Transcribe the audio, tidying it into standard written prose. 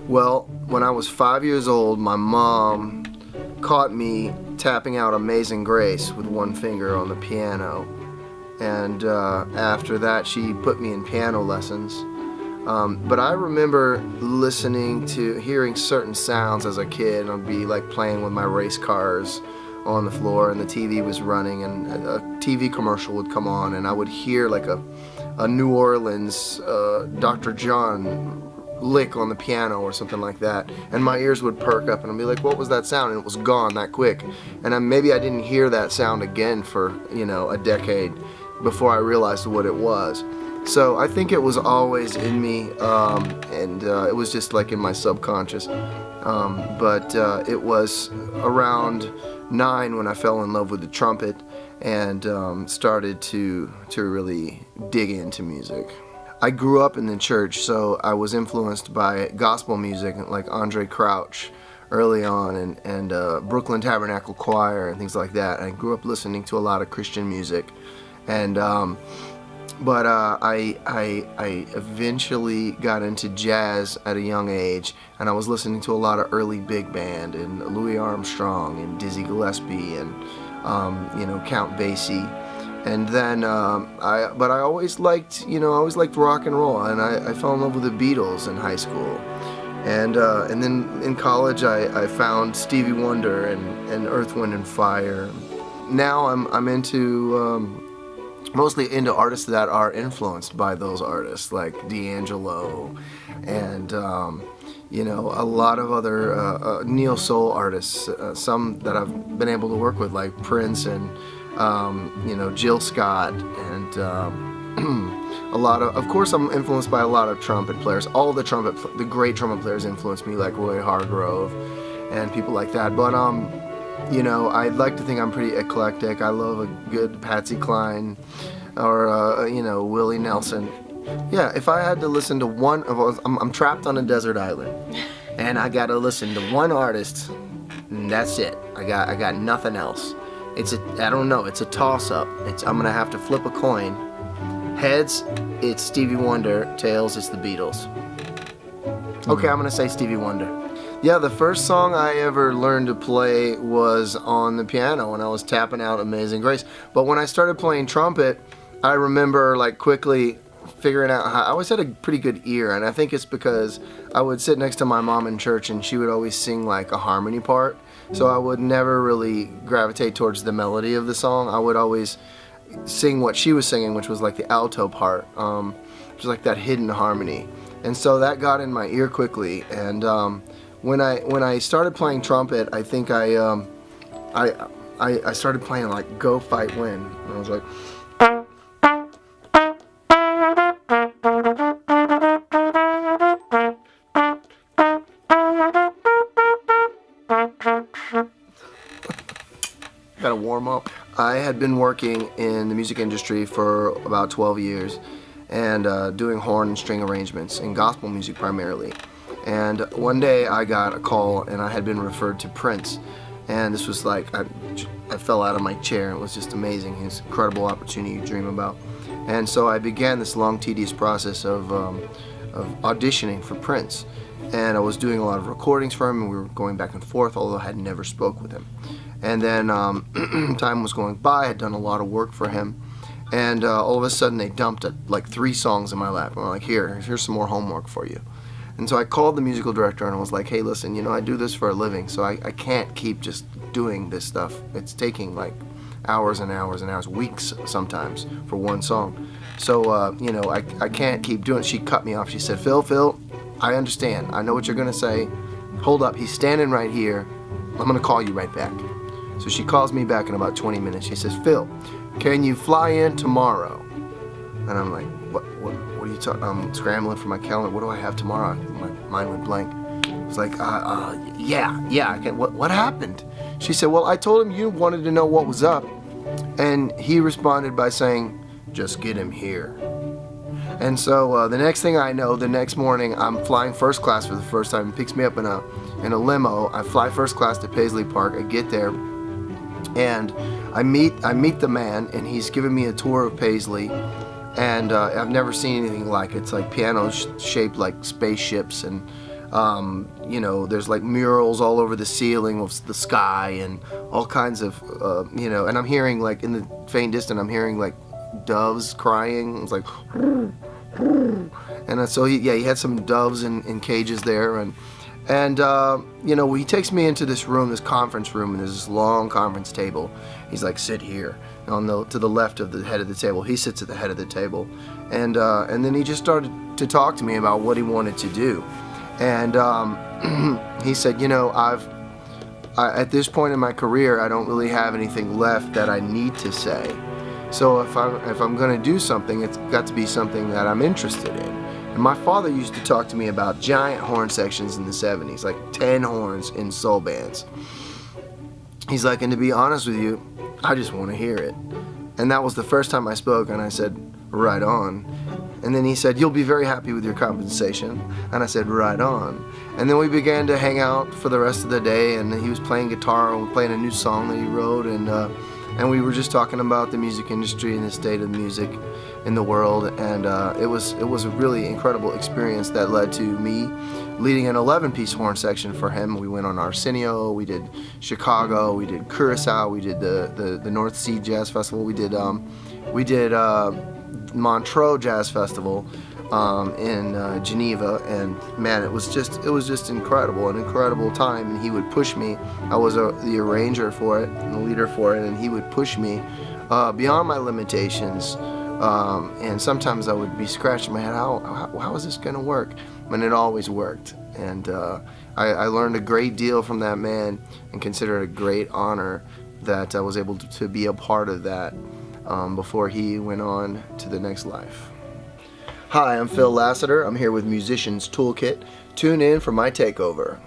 Well, when I was 5 years old, my mom caught me tapping out Amazing Grace with one finger on the piano. And after that, she put me in piano lessons. But I remember hearing certain sounds as a kid, and I'd be like playing with my race cars on the floor, and the TV was running, and a TV commercial would come on, and I would hear like a New Orleans Dr. John lick on the piano or something like that, and my ears would perk up, and I'd be like, what was that sound? And it was gone that quick. And maybe I didn't hear that sound again for, a decade before I realized what it was. So I think it was always in me, and it was just like in my subconscious. But it was around 9 when I fell in love with the trumpet and started to really dig into music. I grew up in the church, so I was influenced by gospel music like Andre Crouch early on, and Brooklyn Tabernacle Choir and things like that. I grew up listening to a lot of Christian music, and but I eventually got into jazz at a young age, and I was listening to a lot of early big band and Louis Armstrong and Dizzy Gillespie and Count Basie. And then I always liked rock and roll, and I fell in love with the Beatles in high school. And then in college I found Stevie Wonder and Earth, Wind and Fire. Now I'm into mostly into artists that are influenced by those artists, like D'Angelo and a lot of other neo soul artists, some that I've been able to work with, like Prince and Jill Scott, and a lot of course I'm influenced by a lot of trumpet players. All the great trumpet players influenced me, like Roy Hargrove and people like that. But I'd like to think I'm pretty eclectic. I love a good Patsy Cline or Willie Nelson. Yeah, if I had to listen to one of, I'm trapped on a desert island, and I gotta listen to one artist, and that's it. I got nothing else. It's a toss-up. I'm gonna have to flip a coin. Heads, it's Stevie Wonder. Tails, it's the Beatles. Okay, I'm gonna say Stevie Wonder. Yeah, the first song I ever learned to play was on the piano when I was tapping out Amazing Grace. But when I started playing trumpet, I remember quickly figuring out how I always had a pretty good ear, and I think it's because I would sit next to my mom in church, and she would always sing like a harmony part. So I would never really gravitate towards the melody of the song. I would always sing what she was singing, which was like the alto part, which was like that hidden harmony. And so that got in my ear quickly. And when I started playing trumpet, I think I started playing like Go Fight Win. And I was like, gotta warm up. I had been working in the music industry for about 12 years and doing horn and string arrangements in gospel music primarily. And one day I got a call, and I had been referred to Prince. And this was like, I fell out of my chair. It was just amazing. It's an incredible opportunity you dream about. And so I began this long, tedious process of auditioning for Prince. And I was doing a lot of recordings for him, and we were going back and forth, although I had never spoke with him. And then time was going by. I had done a lot of work for him, and all of a sudden they dumped like 3 songs in my lap, and were like, here's some more homework for you. And so I called the musical director, and I was like, hey, listen, I do this for a living, so I can't keep just doing this stuff. It's taking like hours and hours and hours, weeks sometimes, for one song. So I can't keep doing it. She cut me off. She said, Phil, I understand. I know what you're gonna say. Hold up, he's standing right here. I'm gonna call you right back. So she calls me back in about 20 minutes. She says, Phil, can you fly in tomorrow? And I'm like, what are you talking? I'm scrambling for my calendar. What do I have tomorrow? My mind went blank. I was like, yeah, I can. What happened? She said, well, I told him you wanted to know what was up. And he responded by saying, just get him here. And so the next thing I know, the next morning, I'm flying first class for the first time. He picks me up in a limo. I fly first class to Paisley Park. I get there, and I meet the man, and he's giving me a tour of Paisley. And I've never seen anything like it. It's like pianos shaped like spaceships, and You know, there's like murals all over the ceiling of the sky and all kinds of, you know, and I'm hearing like in the faint distance, I'm hearing like doves crying. It's like, and so he had some doves in cages there, and you know, he takes me into this room, this conference room, and there's this long conference table. He's like, sit here to the left of the head of the table. He sits at the head of the table, and then he just started to talk to me about what he wanted to do. And he said, you know, at this point in my career, I don't really have anything left that I need to say. So if I'm going to do something, it's got to be something that I'm interested in. And my father used to talk to me about giant horn sections in the 70s, like 10 horns in soul bands. He's like, and to be honest with you, I just want to hear it. And that was the first time I spoke, and I said, right on. And then he said, you'll be very happy with your compensation. And I said, right on. And then we began to hang out for the rest of the day, and he was playing guitar and playing a new song that he wrote, and we were just talking about the music industry and the state of music in the world, and it was a really incredible experience that led to me leading an 11-piece horn section for him. We went on Arsenio, we did Chicago, we did Curacao, we did the North Sea Jazz Festival, we did Montreux Jazz Festival in Geneva, and man, it was just incredible, an incredible time. And he would push me. I was the arranger for it and the leader for it, and he would push me beyond my limitations. And sometimes I would be scratching my head, how is this going to work? And it always worked. And I learned a great deal from that man, and consider it a great honor that I was able to be a part of that before he went on to the next life. Hi, I'm Phil Lassiter. I'm here with Musicians Toolkit. Tune in for my takeover.